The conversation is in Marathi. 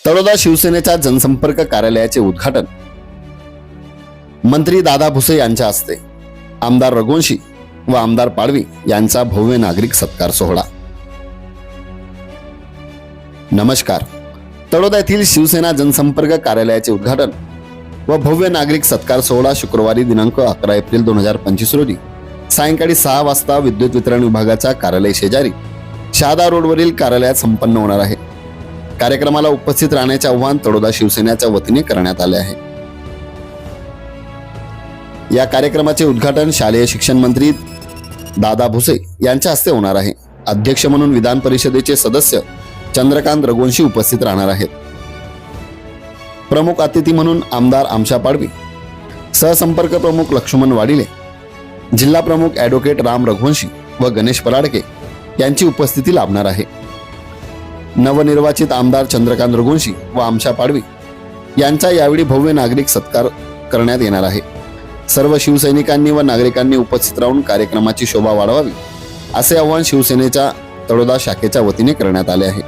तळोदा शिवसेनेच्या जनसंपर्क कार्यालयाचे उद्घाटन मंत्री दादा भुसे यांच्या हस्ते, आमदार रघुवंशी व आमदार पाडवी यांचा भव्य नागरिक सत्कार सोहळा। नमस्कार। तळोदा येथील शिवसेना जनसंपर्क कार्यालयाचे उद्घाटन व भव्य नागरिक सत्कार सोहळा शुक्रवारी दिनांक 11 एप्रिल 2025 रोजी सायंकाळी 6 वाजता विद्युत वितरण विभागाच्या कार्यालय शेजारी शहादा रोडवरील कार्यालयात संपन्न होणार आहे। कार्यक्रमाला उपस्थित राहण्याचे आवाहन तळोदा शिवसेनेच्या वतीने करण्यात आले आहे। या कार्यक्रमाचे उद्घाटन शालेय शिक्षण मंत्री दादा भुसे यांच्या हस्ते होणार आहे। अध्यक्ष म्हणून विधान परिषदेचे सदस्य चंद्रकांत रघुवंशी उपस्थित राहणार आहेत। प्रमुख अतिथी म्हणून आमदार आमशा पाडवी, सहसंपर्क प्रमुख लक्ष्मण वाडिले, जिल्हा प्रमुख ॲडव्होकेट राम रघुवंशी व गणेश पराडके यांची उपस्थिती लाभणार आहे। नवनिर्वाचित आमदार चंद्रकांत रघुवंशी व आमशा पाडवी यांचा यावेळी भव्य नागरिक सत्कार करण्यात येणार आहे। सर्व शिवसैनिकांनी व नागरिकांनी उपस्थित राहून कार्यक्रमाची शोभा वाढवावी असे आवाहन शिवसेनेच्या तळोदा शाखेच्या वतीने करण्यात आले आहे।